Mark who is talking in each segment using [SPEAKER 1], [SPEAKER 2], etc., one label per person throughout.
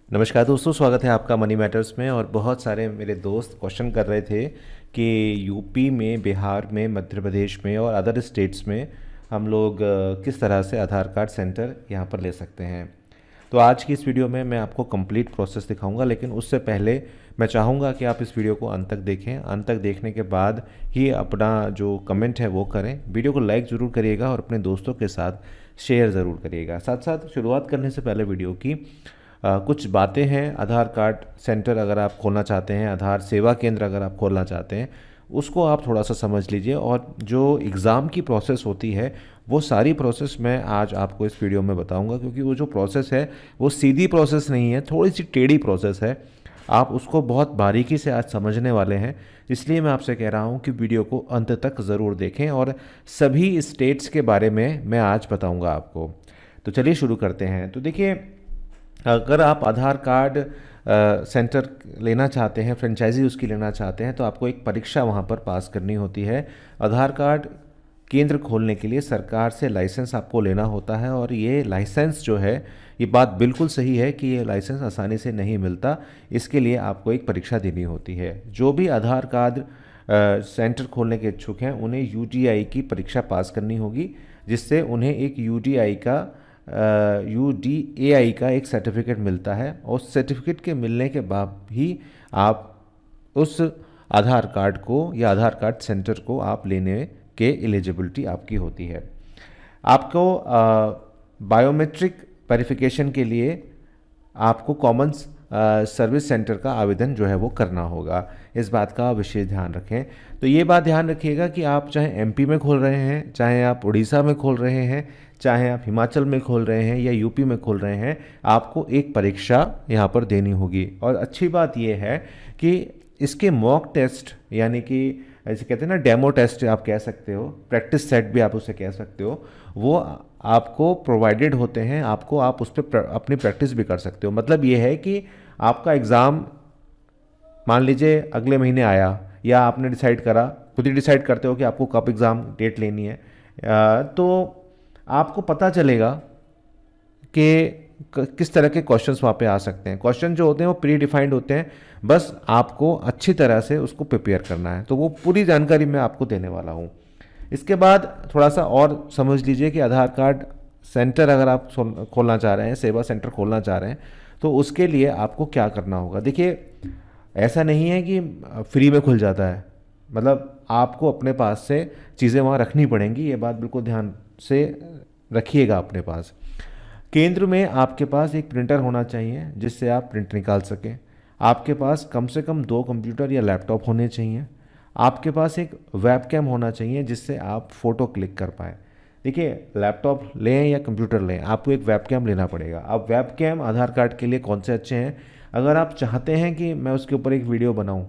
[SPEAKER 1] नमस्कार दोस्तों, स्वागत है आपका मनी मैटर्स में। और बहुत सारे मेरे दोस्त क्वेश्चन कर रहे थे कि यूपी में, बिहार में, मध्य प्रदेश में और अदर स्टेट्स में हम लोग किस तरह से आधार कार्ड सेंटर यहाँ पर ले सकते हैं। तो आज की इस वीडियो में मैं आपको कंप्लीट प्रोसेस दिखाऊंगा, लेकिन उससे पहले मैं चाहूँगा कि आप इस वीडियो को अंत तक देखें। अंत तक देखने के बाद ही अपना जो कमेंट है वो करें। वीडियो को लाइक ज़रूर करिएगा और अपने दोस्तों के साथ शेयर ज़रूर करिएगा। साथ साथ शुरुआत करने से पहले वीडियो की कुछ बातें हैं। आधार कार्ड सेंटर अगर आप खोलना चाहते हैं, आधार सेवा केंद्र अगर आप खोलना चाहते हैं, उसको आप थोड़ा सा समझ लीजिए। और जो एग्ज़ाम की प्रोसेस होती है वो सारी प्रोसेस मैं आज आपको इस वीडियो में बताऊंगा, क्योंकि वो जो प्रोसेस है वो सीधी प्रोसेस नहीं है, थोड़ी सी टेढ़ी प्रोसेस है। आप उसको बहुत बारीकी से आज समझने वाले हैं, इसलिए मैं आपसे कह रहा हूँ कि वीडियो को अंत तक ज़रूर देखें। और सभी स्टेट्स के बारे में मैं आज बताऊँगा आपको। तो चलिए शुरू करते हैं। तो देखिए, अगर आप आधार कार्ड सेंटर लेना चाहते हैं, फ्रेंचाइजी उसकी लेना चाहते हैं, तो आपको एक परीक्षा वहाँ पर पास करनी होती है। आधार कार्ड केंद्र खोलने के लिए सरकार से लाइसेंस आपको लेना होता है। और ये लाइसेंस जो है, ये बात बिल्कुल सही है कि ये लाइसेंस आसानी से नहीं मिलता। इसके लिए आपको एक परीक्षा देनी होती है। जो भी आधार कार्ड सेंटर खोलने के इच्छुक हैं उन्हें यूडीआई की परीक्षा पास करनी होगी, जिससे उन्हें एक यूडीएआई का एक सर्टिफिकेट मिलता है। और उस सर्टिफिकेट के मिलने के बाद ही आप उस आधार कार्ड को या आधार कार्ड सेंटर को आप लेने के एलिजिबिलिटी आपकी होती है। आपको बायोमेट्रिक वेरिफिकेशन के लिए आपको कॉमन सर्विस सेंटर का आवेदन जो है वो करना होगा। इस बात का विशेष ध्यान रखें। तो ये बात ध्यान रखिएगा कि आप चाहे एमपी में खोल रहे हैं, चाहे आप उड़ीसा में खोल रहे हैं, चाहे आप हिमाचल में खोल रहे हैं या यूपी में खोल रहे हैं, आपको एक परीक्षा यहाँ पर देनी होगी। और अच्छी बात यह है कि इसके मॉक टेस्ट, यानी कि ऐसे कहते हैं ना, डेमो टेस्ट आप कह सकते हो, प्रैक्टिस सेट भी आप उसे कह सकते हो, वो आपको प्रोवाइडेड होते हैं। आप उस पर अपनी प्रैक्टिस भी कर सकते हो। मतलब ये है कि आपका एग्ज़ाम मान लीजिए अगले महीने आया, या आपने डिसाइड करा, खुद ही डिसाइड करते हो कि आपको कब एग्ज़ाम डेट लेनी है, तो आपको पता चलेगा कि किस तरह के क्वेश्चंस वहाँ पे आ सकते हैं। क्वेश्चन जो होते हैं वो प्री डिफाइंड होते हैं, बस आपको अच्छी तरह से उसको प्रिपेयर करना है। तो वो पूरी जानकारी मैं आपको देने वाला हूँ। इसके बाद थोड़ा सा और समझ लीजिए कि आधार कार्ड सेंटर अगर आप खोलना चाह रहे हैं, सेवा सेंटर खोलना चाह रहे हैं, तो उसके लिए आपको क्या करना होगा। देखिए, ऐसा नहीं है कि फ्री में खुल जाता है। मतलब आपको अपने पास से चीज़ें वहाँ रखनी पड़ेंगी, ये बात बिल्कुल ध्यान से रखिएगा अपने पास। केंद्र में आपके पास एक प्रिंटर होना चाहिए जिससे आप प्रिंट निकाल सकें। आपके पास कम से कम 2 कंप्यूटर या लैपटॉप होने चाहिए। आपके पास एक वेबकैम होना चाहिए जिससे आप फ़ोटो क्लिक कर पाएँ। देखिए, लैपटॉप लें या कंप्यूटर लें, आपको एक वेबकैम लेना पड़ेगा। अब वेबकैम आधार कार्ड के लिए कौन से अच्छे हैं, अगर आप चाहते हैं कि मैं उसके ऊपर एक वीडियो बनाऊं,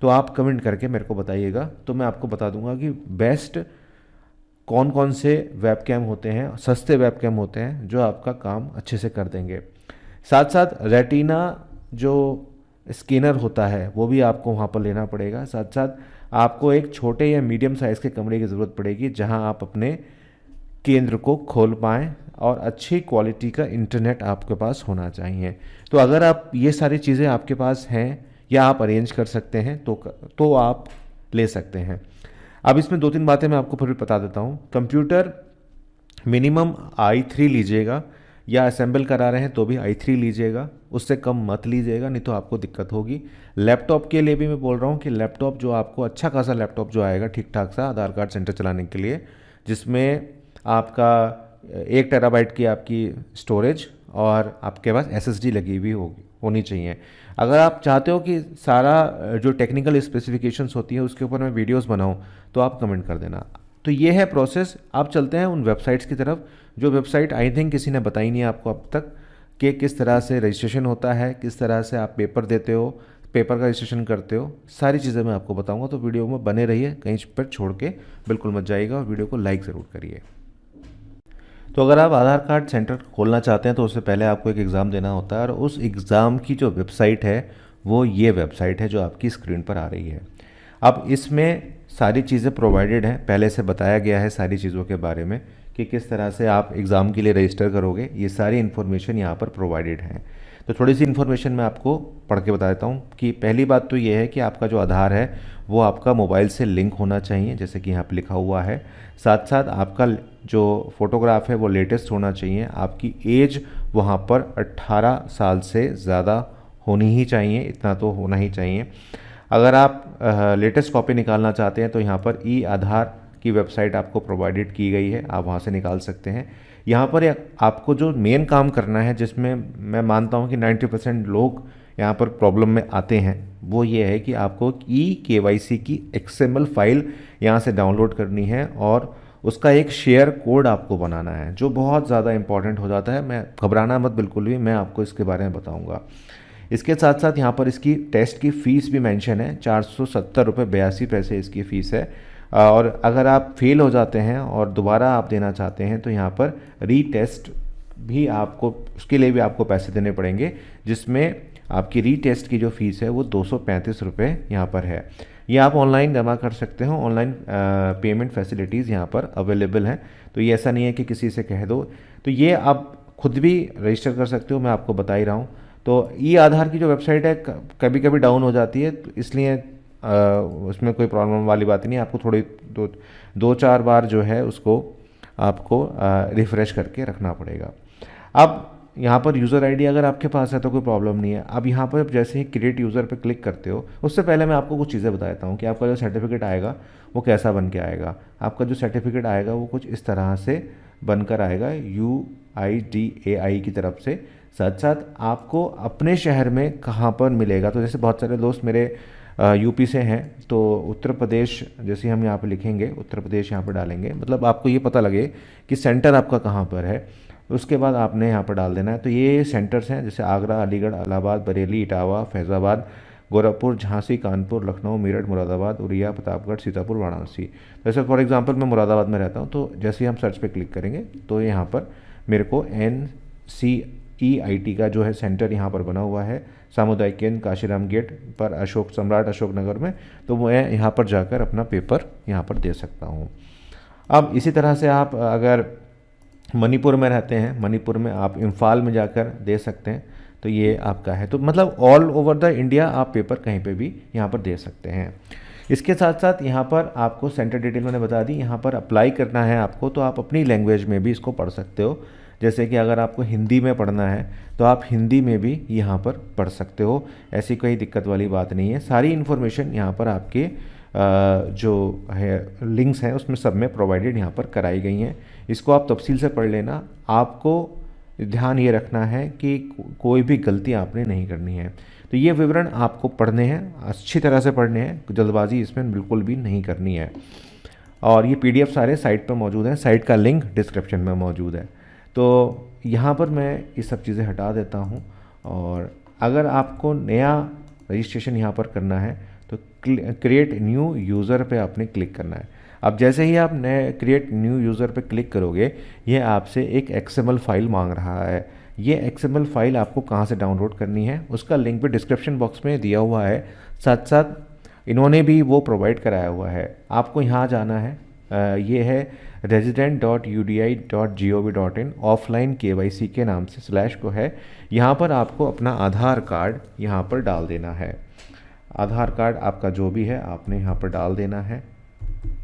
[SPEAKER 1] तो आप कमेंट करके मेरे को बताइएगा, तो मैं आपको बता दूंगा कि बेस्ट कौन कौन से वेबकैम होते हैं, सस्ते वेबकैम होते हैं जो आपका काम अच्छे से कर देंगे। साथ साथ रेटिना जो स्कैनर होता है वो भी आपको वहाँ पर लेना पड़ेगा। साथ साथ आपको एक छोटे या मीडियम साइज़ के कमरे की ज़रूरत पड़ेगी जहाँ आप अपने केंद्र को खोल पाएँ, और अच्छी क्वालिटी का इंटरनेट आपके पास होना चाहिए। तो अगर आप ये सारी चीज़ें आपके पास हैं या आप अरेंज कर सकते हैं तो आप ले सकते हैं। अब इसमें 2-3 बातें मैं आपको फिर भी बता देता हूँ। कंप्यूटर मिनिमम i3 लीजिएगा, या असेंबल करा रहे हैं तो भी i3 लीजिएगा, उससे कम मत लीजिएगा, नहीं तो आपको दिक्कत होगी। लैपटॉप के लिए भी मैं बोल रहा हूँ कि लैपटॉप जो आपको अच्छा खासा लैपटॉप जो आएगा ठीक ठाक सा आधार कार्ड सेंटर चलाने के लिए, जिसमें आपका 1 टेराबाइट की आपकी स्टोरेज और आपके पास एसएसडी लगी हुई होनी चाहिए। अगर आप चाहते हो कि सारा जो टेक्निकल स्पेसिफिकेशंस होती है उसके ऊपर मैं वीडियोस बनाऊं, तो आप कमेंट कर देना। तो ये है प्रोसेस। आप चलते हैं उन वेबसाइट्स की तरफ, जो वेबसाइट आई थिंक किसी ने बताई नहीं है आपको अब तक, कि किस तरह से रजिस्ट्रेशन होता है, किस तरह से आप पेपर देते हो, पेपर का रजिस्ट्रेशन करते हो, सारी चीज़ें मैं आपको बताऊंगा। तो वीडियो में बने रहिए, कहीं पर छोड़ के बिल्कुल मत जाइएगा, और वीडियो को लाइक ज़रूर करिए। तो अगर आप आधार कार्ड सेंटर खोलना चाहते हैं तो उससे पहले आपको एक एग्ज़ाम देना होता है, और उस एग्ज़ाम की जो वेबसाइट है वो ये वेबसाइट है जो आपकी स्क्रीन पर आ रही है। अब इसमें सारी चीज़ें प्रोवाइडेड हैं, पहले से बताया गया है सारी चीज़ों के बारे में कि किस तरह से आप एग्ज़ाम के लिए रजिस्टर करोगे, ये सारी इन्फॉर्मेशन यहाँ पर प्रोवाइडेड है। तो थोड़ी सी इन्फॉर्मेशन मैं आपको पढ़ के बता देता हूँ कि पहली बात तो ये है कि आपका जो आधार है वो आपका मोबाइल से लिंक होना चाहिए, जैसे कि यहाँ पे लिखा हुआ है। साथ साथ आपका जो फ़ोटोग्राफ है वो लेटेस्ट होना चाहिए। आपकी एज वहाँ पर 18 साल से ज़्यादा होनी ही चाहिए, इतना तो होना ही चाहिए। अगर आप लेटेस्ट कॉपी निकालना चाहते हैं तो यहाँ पर ई आधार की वेबसाइट आपको प्रोवाइडेड की गई है, आप वहाँ से निकाल सकते हैं। यहाँ पर आपको जो मेन काम करना है, जिसमें मैं मानता हूँ कि 90% लोग यहाँ पर प्रॉब्लम में आते हैं, वो ये है कि आपको KYC की XML फाइल यहाँ से डाउनलोड करनी है और उसका एक शेयर कोड आपको बनाना है, जो बहुत ज़्यादा इंपॉर्टेंट हो जाता है। मैं घबराना मत बिल्कुल भी, मैं आपको इसके बारे में बताऊँगा। इसके साथ साथ यहाँ पर इसकी टेस्ट की फ़ीस भी मेंशन है, 470 रुपये 82 पैसे इसकी फ़ीस है। और अगर आप फेल हो जाते हैं और दोबारा आप देना चाहते हैं तो यहाँ पर रीटेस्ट भी आपको, उसके लिए भी आपको पैसे देने पड़ेंगे, जिसमें आपकी रीटेस्ट की जो फ़ीस है वो 235 रुपये यहाँ पर है। ये आप ऑनलाइन जमा कर सकते हो, ऑनलाइन पेमेंट फैसिलिटीज़ यहाँ पर अवेलेबल हैं। तो ये ऐसा नहीं है कि किसी से कह दो, तो ये आप खुद भी रजिस्टर कर सकते हो, मैं आपको बता ही रहा हूँ। तो ई आधार की जो वेबसाइट है कभी कभी डाउन हो जाती है, तो इसलिए उसमें कोई प्रॉब्लम वाली बात नहीं है। आपको थोड़ी दो चार बार जो है उसको आपको रिफ़्रेश करके रखना पड़ेगा। अब यहाँ पर यूज़र आईडी अगर आपके पास है तो कोई प्रॉब्लम नहीं है। अब यहाँ पर जैसे ही क्रिएट यूज़र पे क्लिक करते हो, उससे पहले मैं आपको कुछ चीज़ें बता देता हूँ कि आपका जो सर्टिफिकेट आएगा वो कैसा बन के आएगा। आपका जो सर्टिफिकेट आएगा वो कुछ इस तरह से बनकर आएगा, UIDAI की तरफ से। साथ साथ आपको अपने शहर में कहाँ पर मिलेगा, तो जैसे बहुत सारे दोस्त मेरे यूपी से हैं, तो उत्तर प्रदेश जैसे हम यहाँ पे लिखेंगे, उत्तर प्रदेश यहाँ पर डालेंगे, मतलब आपको ये पता लगे कि सेंटर आपका कहाँ पर है। उसके बाद आपने यहाँ पर डाल देना है। तो ये सेंटर्स हैं, जैसे आगरा, अलीगढ़, इलाहाबाद, बरेली, इटावा, फैज़ाबाद, गोरखपुर, झांसी, कानपुर, लखनऊ, मेरठ, मुरादाबाद, उरिया, प्रतापगढ़, सीतापुर, वाराणसी। जैसे फॉर एग्जांपल मैं मुरादाबाद में रहता हूँ, तो जैसे ही हम सर्च पे क्लिक करेंगे तो यहाँ पर मेरे को NCEIT का जो है सेंटर यहाँ पर बना हुआ है, सामुदायिक केंद्र काशीराम गेट पर, अशोक सम्राट अशोक नगर में। तो मैं यहाँ पर जाकर अपना पेपर यहाँ पर दे सकता हूँ। अब इसी तरह से आप अगर मणिपुर में रहते हैं, मणिपुर में आप इम्फाल में जाकर दे सकते हैं। तो ये आपका है, तो मतलब ऑल ओवर द इंडिया आप पेपर कहीं पे भी यहाँ पर दे सकते हैं। इसके साथ साथ यहाँ पर आपको सेंटर डिटेल मैंने बता दी, यहाँ पर अप्लाई करना है आपको तो आप अपनी लैंग्वेज में भी इसको पढ़ सकते हो। जैसे कि अगर आपको हिंदी में पढ़ना है तो आप हिंदी में भी यहाँ पर पढ़ सकते हो, ऐसी कोई दिक्कत वाली बात नहीं है। सारी इन्फॉर्मेशन यहाँ पर आपके जो है लिंक्स हैं उसमें सब में प्रोवाइडेड यहाँ पर कराई गई हैं। इसको आप तफसील से पढ़ लेना। आपको ध्यान ये रखना है कि कोई भी गलती आपने नहीं करनी है। तो ये विवरण आपको पढ़ने हैं, अच्छी तरह से पढ़ने हैं, जल्दबाजी इसमें बिल्कुल भी नहीं करनी है। और ये PDF सारे साइट पर मौजूद हैं, साइट का लिंक डिस्क्रिप्शन में मौजूद है। तो यहाँ पर मैं ये सब चीज़ें हटा देता हूँ। और अगर आपको नया रजिस्ट्रेशन यहाँ पर करना है तो क्रिएट न्यू यूज़र पे आपने क्लिक करना है। अब जैसे ही आप नए क्रिएट न्यू यूज़र पे क्लिक करोगे, ये आपसे एक XML फाइल मांग रहा है। ये XML फाइल आपको कहाँ से डाउनलोड करनी है उसका लिंक भी डिस्क्रिप्शन बॉक्स में दिया हुआ है, साथ साथ इन्होंने भी वो प्रोवाइड कराया हुआ है। आपको यहाँ जाना है, ये है resident.udi.gov.in ऑफलाइन KYC के नाम से स्लैश को है। यहाँ पर आपको अपना आधार कार्ड यहाँ पर डाल देना है। आधार कार्ड आपका जो भी है आपने यहाँ पर डाल देना है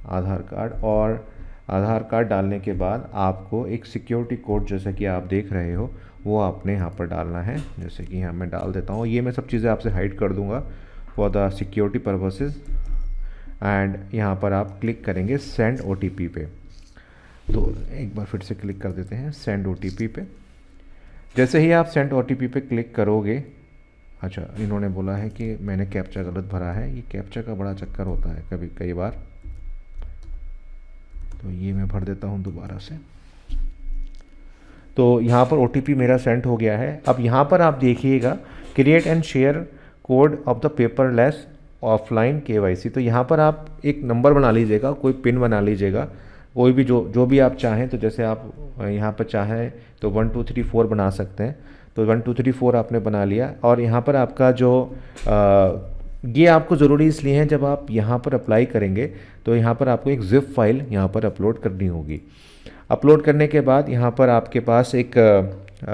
[SPEAKER 1] आधार कार्ड। और आधार कार्ड डालने के बाद आपको एक सिक्योरिटी कोड जैसा कि आप देख रहे हो वो आपने यहाँ पर डालना है। जैसे कि यहाँ मैं डाल देता हूँ, ये मैं सब चीज़ें आपसे हाइड कर दूँगा for the security purposes. And यहाँ पर आप क्लिक करेंगे सेंड OTP पे। तो एक बार फिर से क्लिक कर देते हैं सेंड OTP पे। जैसे ही आप सेंड OTP पे क्लिक करोगे, अच्छा इन्होंने बोला है कि मैंने कैप्चा गलत भरा है। ये कैप्चा का बड़ा चक्कर होता है कई बार, तो ये मैं भर देता हूँ दोबारा से। तो यहाँ पर OTP मेरा सेंड हो गया है। अब यहाँ पर आप देखिएगा create and share code of the paperless offline KYC। तो यहाँ पर आप एक नंबर बना लीजिएगा, कोई पिन बना लीजिएगा, कोई भी जो भी आप चाहें। तो जैसे आप यहाँ पर चाहें तो 1 2 3 4 बना सकते हैं। तो 1 2 3 4 आपने बना लिया। और यहाँ पर आपका जो ये आपको ज़रूरी इसलिए है, जब आप यहाँ पर अप्लाई करेंगे तो यहाँ पर आपको एक ज़िप फाइल यहाँ पर अपलोड करनी होगी। अपलोड करने के बाद यहाँ पर आपके पास एक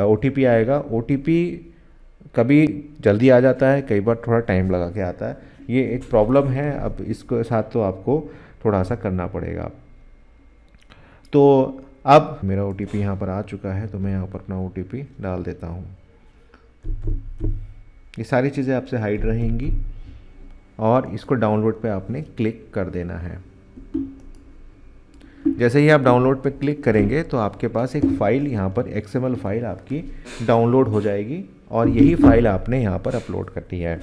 [SPEAKER 1] OTP आएगा। OTP कभी जल्दी आ जाता है, कई बार थोड़ा टाइम लगा के आता है, ये एक प्रॉब्लम है। अब इसके साथ तो आपको थोड़ा सा करना पड़ेगा। तो अब मेरा OTP यहाँ पर आ चुका है, तो मैं यहाँ पर अपना OTP डाल देता हूँ। ये सारी चीज़ें आपसे हाइड रहेंगी और इसको डाउनलोड पे आपने क्लिक कर देना है। जैसे ही आप डाउनलोड पे क्लिक करेंगे तो आपके पास एक फ़ाइल यहाँ पर XML फाइल आपकी डाउनलोड हो जाएगी और यही फाइल आपने यहाँ पर अपलोड करनी है।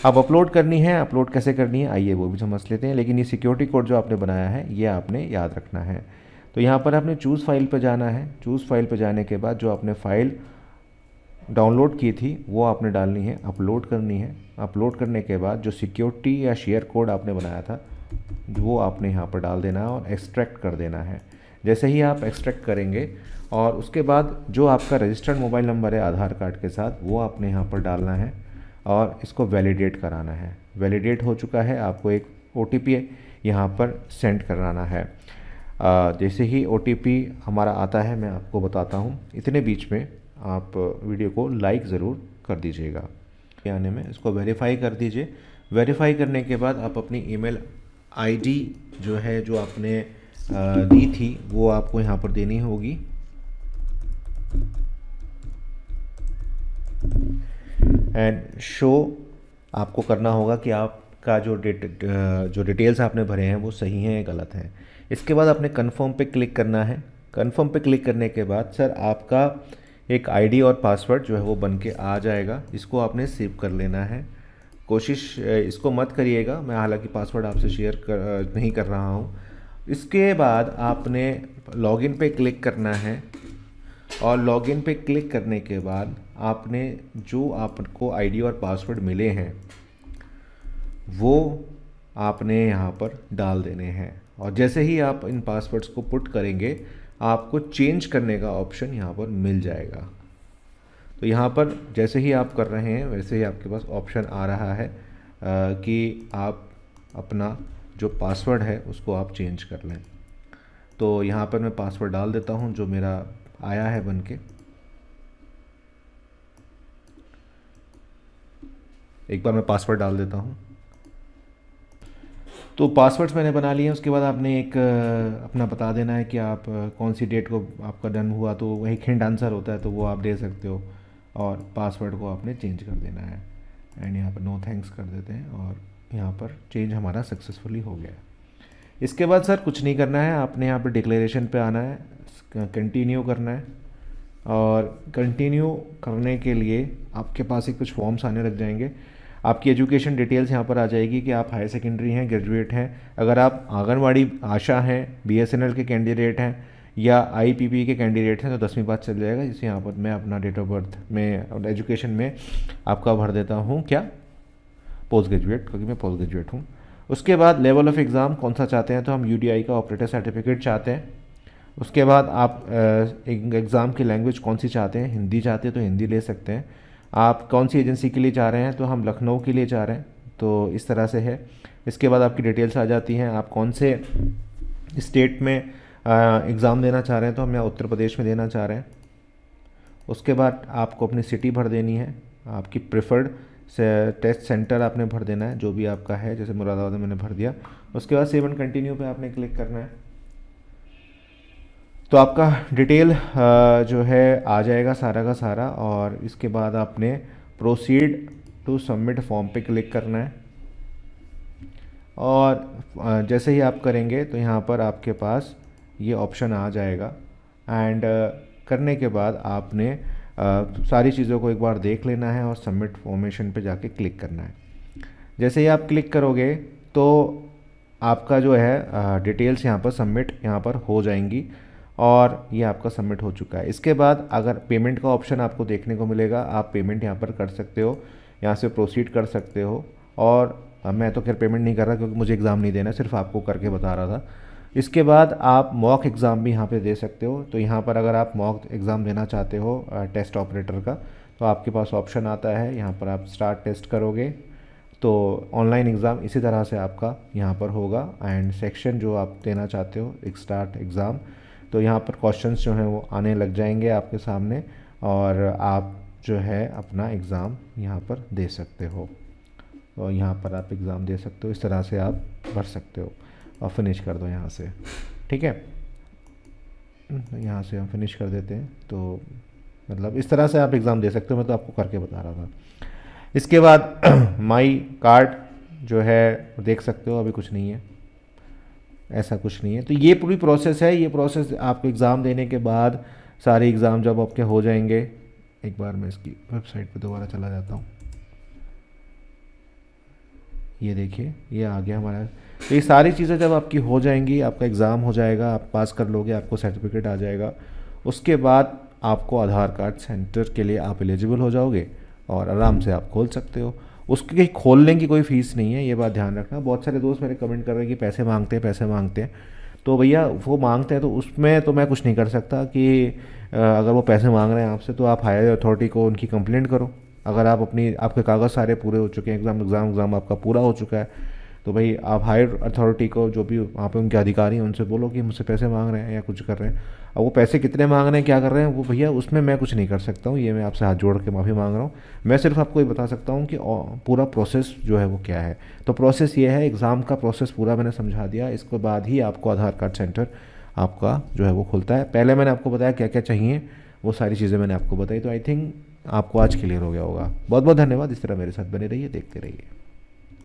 [SPEAKER 1] अब अपलोड करनी है, अपलोड कैसे करनी है आइए वो भी समझ लेते हैं। लेकिन ये सिक्योरिटी कोड जो आपने बनाया है ये आपने याद रखना है। तो यहाँ पर आपने चूज़ फाइल पर जाना है। चूज़ फाइल पर जाने के बाद जो आपने फ़ाइल डाउनलोड की थी वो आपने डालनी है, अपलोड करनी है। अपलोड करने के बाद जो सिक्योरिटी या शेयर कोड आपने बनाया था वो आपने यहाँ पर डाल देना है और एक्सट्रैक्ट कर देना है। जैसे ही आप एक्सट्रैक्ट करेंगे और उसके बाद जो आपका रजिस्टर्ड मोबाइल नंबर है आधार कार्ड के साथ वो आपने यहाँ पर डालना है और इसको वैलिडेट कराना है। वैलिडेट हो चुका है, आपको एक OTP यहाँ पर सेंड कराना है। जैसे ही OTP हमारा आता है मैं आपको बताता हूँ। इतने बीच में आप वीडियो को लाइक ज़रूर कर दीजिएगा। आने में इसको वेरीफाई कर दीजिए। वेरीफाई करने के बाद आप अपनी ईमेल ID जो है जो आपने दी थी वो आपको यहाँ पर देनी होगी। एंड शो आपको करना होगा कि आपका जो डिटेल्स आपने भरे हैं वो सही हैं या गलत हैं। इसके बाद आपने कन्फर्म पे क्लिक करना है। कन्फर्म पे क्लिक करने के बाद सर आपका एक ID और पासवर्ड जो है वो बन के आ जाएगा। इसको आपने सेव कर लेना है। कोशिश इसको मत करिएगा, मैं हालांकि पासवर्ड आपसे शेयर नहीं कर रहा हूँ। इसके बाद आपने लॉगिन पे क्लिक करना है और लॉगिन पे क्लिक करने के बाद आपने जो आपको ID और पासवर्ड मिले हैं वो आपने यहाँ पर डाल देने हैं। और जैसे ही आप इन पासवर्ड्स को पुट करेंगे आपको चेंज करने का ऑप्शन यहाँ पर मिल जाएगा। तो यहाँ पर जैसे ही आप कर रहे हैं वैसे ही आपके पास ऑप्शन आ रहा है कि आप अपना जो पासवर्ड है उसको आप चेंज कर लें। तो यहाँ पर मैं पासवर्ड डाल देता हूँ जो मेरा आया है बन के। एक बार मैं पासवर्ड डाल देता हूँ। तो पासवर्ड्स मैंने बना लिए हैं। उसके बाद आपने एक अपना बता देना है कि आप कौन सी डेट को आपका डन हुआ, तो वही हिंट आंसर होता है तो वो आप दे सकते हो। और पासवर्ड को आपने चेंज कर देना है एंड यहाँ पर नो थैंक्स कर देते हैं और यहाँ पर चेंज हमारा सक्सेसफुली हो गया। इसके बाद सर कुछ नहीं करना है, आपने यहाँ पर डिक्लेरेशन पे आना है, कंटिन्यू करना है। और कंटिन्यू करने के लिए आपके पास एक कुछ फॉर्म्स आने लग जाएंगे। आपकी एजुकेशन डिटेल्स यहाँ पर आ जाएगी कि आप हायर सेकेंडरी हैं, ग्रेजुएट हैं। अगर आप आंगनवाड़ी आशा हैं, BSNL के कैंडिडेट हैं या IPP के कैंडिडेट हैं तो 10वीं पास चल जाएगा। जैसे यहाँ पर मैं अपना डेट ऑफ बर्थ में एजुकेशन में आपका भर देता हूँ क्या, पोस्ट ग्रेजुएट, क्योंकि मैं पोस्ट ग्रेजुएट हूँ। उसके बाद लेवल ऑफ एग्ज़ाम कौन सा चाहते हैं, तो हम UDI का ऑपरेटर सर्टिफिकेट चाहते हैं। उसके बाद आप एग्ज़ाम की लैंग्वेज कौन सी चाहते हैं, हिंदी चाहते हैं तो हिंदी ले सकते हैं। आप कौन सी एजेंसी के लिए चाह रहे हैं, तो हम लखनऊ के लिए चाह रहे हैं, तो इस तरह से है। इसके बाद आपकी डिटेल्स आ जाती हैं, आप कौन से स्टेट में एग्ज़ाम देना चाह रहे हैं, तो हम यहाँ उत्तर प्रदेश में देना चाह रहे हैं। उसके बाद आपको अपनी सिटी भर देनी है, आपकी प्रेफर्ड टेस्ट सेंटर आपने भर देना है जो भी आपका है, जैसे मुरादाबाद में मैंने भर दिया। उसके बाद सेव एंड कंटिन्यू पे आपने क्लिक करना है। तो आपका डिटेल जो है आ जाएगा सारा का सारा। और इसके बाद आपने प्रोसीड टू सबमिट फॉर्म पे क्लिक करना है। और जैसे ही आप करेंगे तो यहाँ पर आपके पास ये ऑप्शन आ जाएगा। एंड करने के बाद आपने सारी चीज़ों को एक बार देख लेना है और सबमिट फॉर्मेशन पे जाके क्लिक करना है। जैसे ही आप क्लिक करोगे तो आपका जो है डिटेल्स यहाँ पर सबमिट यहाँ पर हो जाएंगी और ये आपका सबमिट हो चुका है। इसके बाद अगर पेमेंट का ऑप्शन आपको देखने को मिलेगा, आप पेमेंट यहाँ पर कर सकते हो, यहाँ से प्रोसीड कर सकते हो। और मैं तो खैर पेमेंट नहीं कर रहा क्योंकि मुझे एग्ज़ाम नहीं देना, सिर्फ आपको करके बता रहा था। इसके बाद आप मॉक एग्ज़ाम भी यहाँ पे दे सकते हो। तो यहाँ पर अगर आप मॉक एग्ज़ाम देना चाहते हो टेस्ट ऑपरेटर का, तो आपके पास ऑप्शन आता है, यहाँ पर आप स्टार्ट टेस्ट करोगे तो ऑनलाइन एग्ज़ाम इसी तरह से आपका यहाँ पर होगा। एंड सेक्शन जो आप देना चाहते हो एक स्टार्ट एग्ज़ाम, तो यहाँ पर क्वेश्चंस जो हैं वो आने लग जाएंगे आपके सामने और आप जो है अपना एग्ज़ाम यहाँ पर दे सकते हो, और यहाँ पर आप एग्ज़ाम दे सकते हो। इस तरह से आप भर सकते हो और फिनिश कर दो यहाँ से, ठीक है। यहाँ से हम फिनिश कर देते हैं, तो मतलब इस तरह से आप एग्ज़ाम दे सकते हो। मैं तो आपको करके बता रहा था। इसके बाद माई कार्ड जो है देख सकते हो, अभी कुछ नहीं है, ऐसा कुछ नहीं है। तो ये पूरी प्रोसेस है। ये प्रोसेस आपको एग्ज़ाम देने के बाद, सारे एग्ज़ाम जब आपके हो जाएंगे, एक बार मैं इसकी वेबसाइट पे दोबारा चला जाता हूँ। ये देखिए, ये आ गया हमारा। तो ये सारी चीज़ें जब आपकी हो जाएंगी, आपका एग्ज़ाम हो जाएगा, आप पास कर लोगे, आपको सर्टिफिकेट आ जाएगा। उसके बाद आपको आधार कार्ड सेंटर के लिए आप एलिजिबल हो जाओगे और आराम से आप खोल सकते हो। उसके खोलने की कोई फ़ीस नहीं है, ये बात ध्यान रखना। बहुत सारे दोस्त मेरे कमेंट कर रहे हैं कि पैसे मांगते हैं, पैसे मांगते हैं। तो भैया वो मांगते हैं तो उसमें तो मैं कुछ नहीं कर सकता कि अगर वो पैसे मांग रहे हैं आपसे तो आप हायर अथॉरिटी को उनकी कंप्लेंट करो। अगर आप आपके कागज़ सारे पूरे हो चुके हैं, एग्ज़ाम आपका पूरा हो चुका है, तो भाई आप हायर अथॉरिटी को, जो भी वहाँ पे उनके अधिकारी हैं, उनसे बोलो कि मुझसे पैसे मांग रहे हैं या कुछ कर रहे हैं। अब वो पैसे कितने मांग रहे हैं, क्या कर रहे हैं, वो भैया उसमें मैं कुछ नहीं कर सकता हूँ। ये मैं आपसे हाथ जोड़ के माफ़ी मांग रहा हूँ। मैं सिर्फ आपको ये बता सकता हूँ कि पूरा प्रोसेस जो है वो क्या है। तो प्रोसेस ये है, एग्ज़ाम का प्रोसेस पूरा मैंने समझा दिया। इसके बाद ही आपको आधार कार्ड सेंटर आपका जो है वो खुलता है। पहले मैंने आपको बताया क्या क्या चाहिए, वो सारी चीज़ें मैंने आपको बताई। तो आई थिंक आपको आज क्लियर हो गया होगा। बहुत बहुत धन्यवाद। इस तरह मेरे साथ बने रहिए, देखते रहिए।